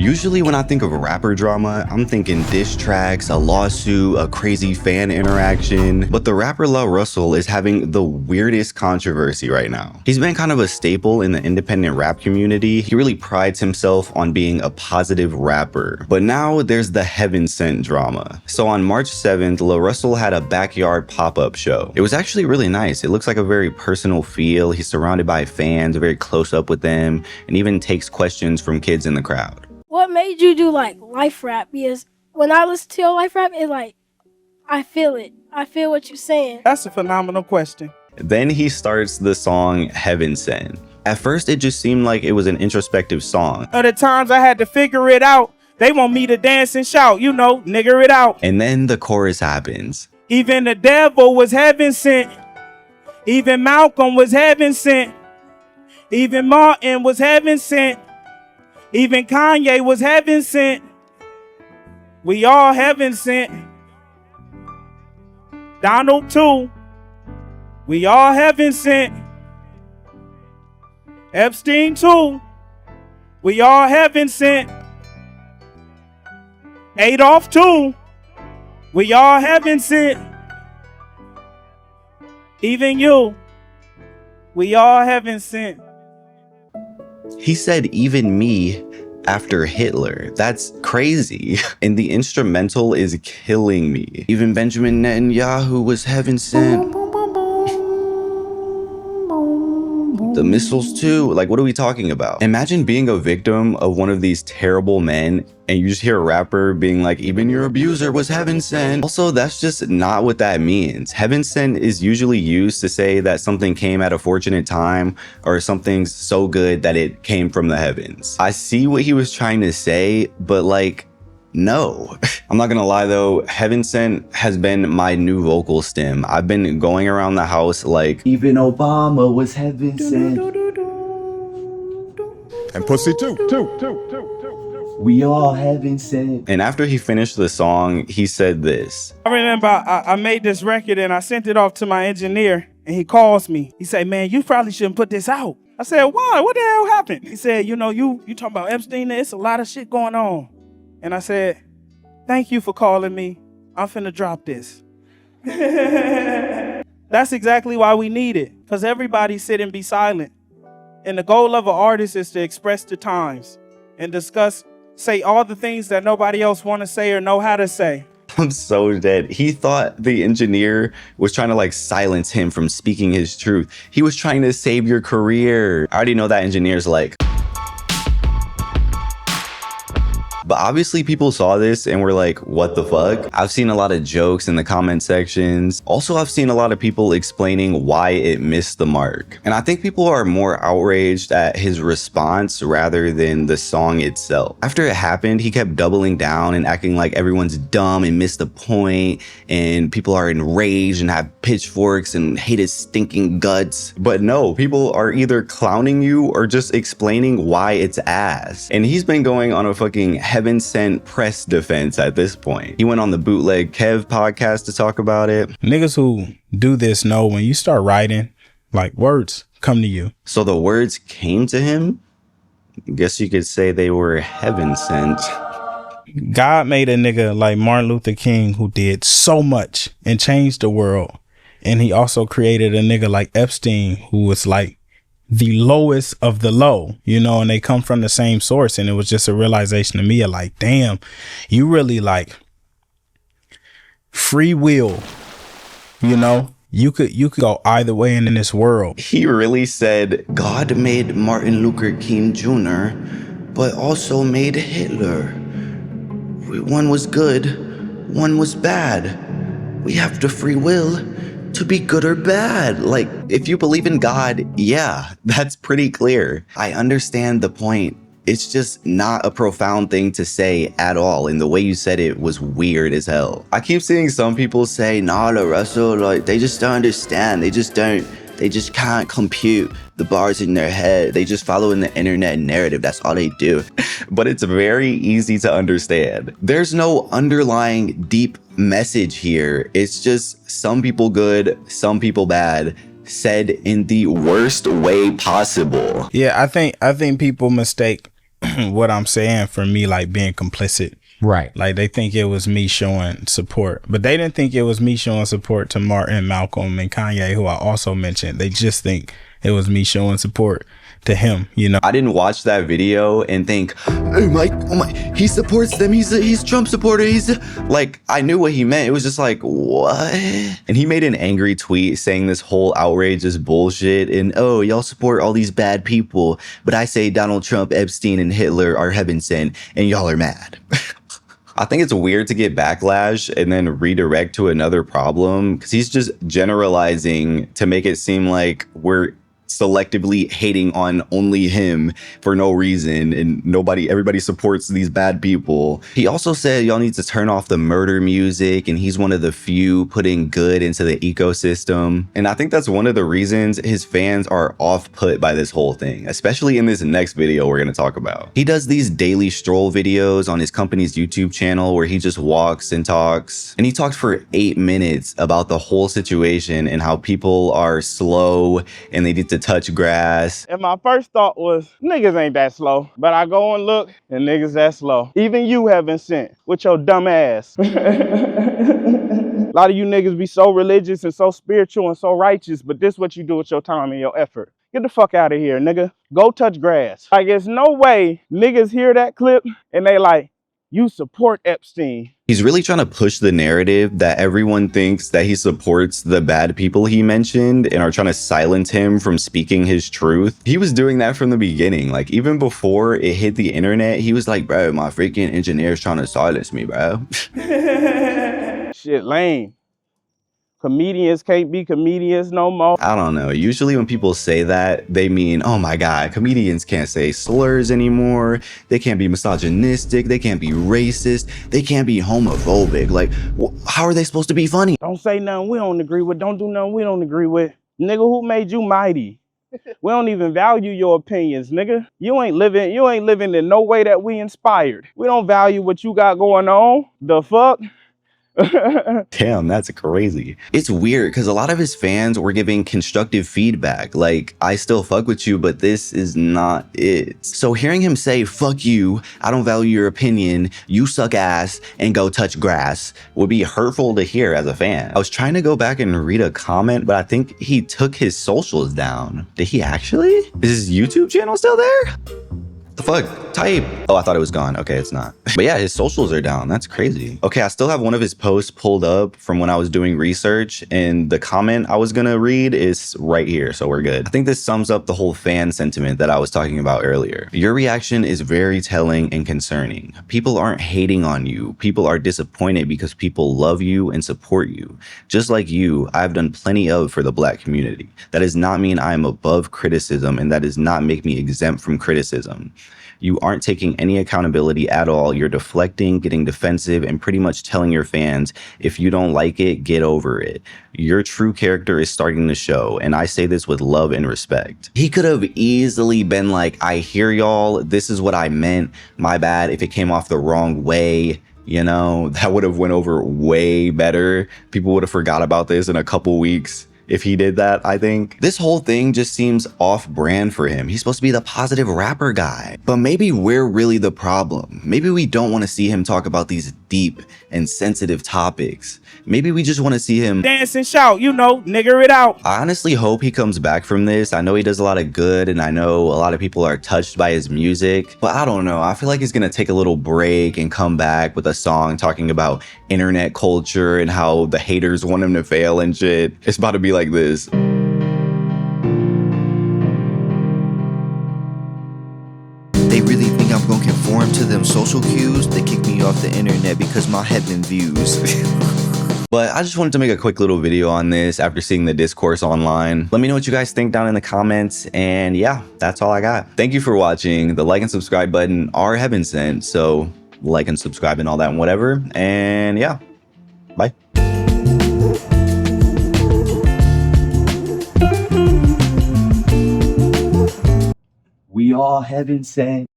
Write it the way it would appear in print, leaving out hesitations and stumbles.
Usually when I think of rapper drama, I'm thinking diss tracks, a lawsuit, a crazy fan interaction, but the rapper Larussel is having the weirdest controversy right now. He's been kind of a staple in the independent rap community. He really prides himself on being a positive rapper, but now there's the heaven sent drama. So on March 7th, Larussel had a backyard pop-up show. It was actually really nice. It looks like a very personal feel. He's surrounded by fans, very close up with them, and even takes questions from kids in the crowd. What made you do like life rap? Because when I listen to your life rap, it's like, I feel it. I feel what you're saying. That's a phenomenal question. Then he starts the song Heaven Sent. At first, it just seemed like it was an introspective song. Other times I had to figure it out. They want me to dance and shout, you know, nigger it out. And then the chorus happens. Even the devil was heaven sent. Even Malcolm was heaven sent. Even Martin was heaven sent. Even Kanye was heaven sent. We all heaven sent. Donald too. We all heaven sent. Epstein too. We all heaven sent. Adolf too. We all heaven sent. Even you. We all heaven sent. He said even me after Hitler. That's crazy. And the instrumental is killing me. Even Benjamin Netanyahu was heaven sent. The missiles too. Like, what are we talking about? Imagine being a victim of one of these terrible men and you just hear a rapper being like, even your abuser was heaven sent. Also, that's just not what that means. Heaven sent is usually used to say that something came at a fortunate time or something's so good that it came from the heavens. I see what he was trying to say, but like, no. I'm not gonna lie though, Heaven Sent has been my new vocal stem. I've been going around the house like, even Obama was heaven sent. And pussy too. We all heaven sent. And after he finished the song, he said this. I remember I made this record and I sent it off to my engineer and he calls me. He said, man, you probably shouldn't put this out. I said, why? What the hell happened? He said, you know, you talking about Epstein, there's a lot of shit going on. And I said, thank you for calling me. I'm finna drop this. That's exactly why we need it. Because everybody sit and be silent. And the goal of an artist is to express the times and discuss, say all the things that nobody else want to say or know how to say. I'm so dead. He thought the engineer was trying to like silence him from speaking his truth. He was trying to save your career. I already know that engineer's like, but obviously people saw this and were like, what the fuck? I've seen a lot of jokes in the comment sections. Also, I've seen a lot of people explaining why it missed the mark. And I think people are more outraged at his response rather than the song itself. After it happened, he kept doubling down and acting like everyone's dumb and missed the point. And people are enraged and have pitchforks and hate his stinking guts. But no, people are either clowning you or just explaining why it's ass. And he's been going on a fucking Heaven Sent press defense at this point. He went on the Bootleg Kev podcast to talk about it. Niggas who do this know when you start writing, like, words come to you. So the words came to him? I guess you could say they were heaven sent. God made a nigga like Martin Luther King who did so much and changed the world. And he also created a nigga like Epstein who was like the lowest of the low, you know, and they come from the same source. And it was just a realization to me of like, damn, you really like free will, you know, you could go either way in this world. He really said God made Martin Luther King Jr., but also made Hitler. One was good, one was bad. We have the free will to be good or bad. Like, if you believe in God, yeah, that's pretty clear. I understand the point. It's just not a profound thing to say at all, and the way you said it was weird as hell. I keep seeing some people say, nah, Larussel, like, they just don't understand. They just can't compute the bars in their head. They just follow in the internet narrative. That's all they do. But it's very easy to understand. There's no underlying deep message here. It's just some people good, some people bad, said in the worst way possible. Yeah, I think people mistake what I'm saying for me, like being complicit. Right. Like they think it was me showing support, but they didn't think it was me showing support to Martin, Malcolm, and Kanye, who I also mentioned. They just think it was me showing support to him, you know. I didn't watch that video and think, oh my, he supports them. He's Trump supporter. He's like, I knew what he meant. It was just like, what? And he made an angry tweet saying this whole outrage is bullshit. And oh, y'all support all these bad people. But I say Donald Trump, Epstein, and Hitler are heaven sent, and y'all are mad. I think it's weird to get backlash and then redirect to another problem, because he's just generalizing to make it seem like we're selectively hating on only him for no reason, and everybody supports these bad people. He also said y'all need to turn off the murder music, and he's one of the few putting good into the ecosystem. And I think that's one of the reasons his fans are off-put by this whole thing, especially in this next video we're going to talk about. He does these daily stroll videos on his company's YouTube channel where he just walks and talks, and he talked for 8 minutes about the whole situation and how people are slow and they need to touch grass. And my first thought was, niggas ain't that slow. But I go and look, and niggas that slow. Even you haven't sent with your dumb ass. A lot of you niggas be so religious and so spiritual and so righteous, but this what you do with your time and your effort. Get the fuck out of here, nigga. Go touch grass. Like, there's no way niggas hear that clip and they like, you support Epstein. He's really trying to push the narrative that everyone thinks that he supports the bad people he mentioned and are trying to silence him from speaking his truth. He was doing that from the beginning. Like, even before it hit the internet, he was like, bro, my freaking engineer's trying to silence me, bro. Shit lame. Comedians can't be comedians no more. I don't know. Usually when people say that, they mean, oh my God, comedians can't say slurs anymore. They can't be misogynistic. They can't be racist. They can't be homophobic. Like, how are they supposed to be funny? Don't say nothing we don't agree with. Don't do nothing we don't agree with. Nigga, who made you mighty? We don't even value your opinions, nigga. You ain't living in no way that we inspired. We don't value what you got going on. The fuck? Damn, that's crazy. It's weird because a lot of his fans were giving constructive feedback. Like, I still fuck with you, but this is not it. So hearing him say, fuck you, I don't value your opinion, you suck ass, and go touch grass would be hurtful to hear as a fan. I was trying to go back and read a comment, but I think he took his socials down. Did he actually? Is his YouTube channel still there? The fuck? Type. Oh, I thought it was gone. Okay, it's not. But yeah, his socials are down. That's crazy. Okay, I still have one of his posts pulled up from when I was doing research, and the comment I was gonna read is right here, so we're good. I think this sums up the whole fan sentiment that I was talking about earlier. Your reaction is very telling and concerning. People aren't hating on you. People are disappointed because people love you and support you. Just like you, I've done plenty of for the Black community. That does not mean I am above criticism, and that does not make me exempt from criticism. You aren't taking any accountability at all. You're deflecting, getting defensive, and pretty much telling your fans, if you don't like it, get over it. Your true character is starting to show, and I say this with love and respect. He could have easily been like, I hear y'all, this is what I meant, my bad if it came off the wrong way. You know, that would have went over way better. People would have forgot about this in a couple weeks if he did that, I think. This whole thing just seems off-brand for him. He's supposed to be the positive rapper guy. But maybe we're really the problem. Maybe we don't want to see him talk about these deep and sensitive topics. Maybe we just want to see him dance and shout, you know, nigger it out. I honestly hope he comes back from this. I know he does a lot of good, and I know a lot of people are touched by his music, but I don't know. I feel like he's gonna take a little break and come back with a song talking about internet culture and how the haters want him to fail and shit. It's about to be like this. They really think I'm gonna conform to them social cues. They kick me off the internet because my heaven views. But I just wanted to make a quick little video on this after seeing the discourse online. Let me know what you guys think down in the comments, and yeah, that's all I got. Thank you for watching. The like and subscribe button are heaven sent, so like and subscribe and all that and whatever, and yeah, bye. We all heaven sent.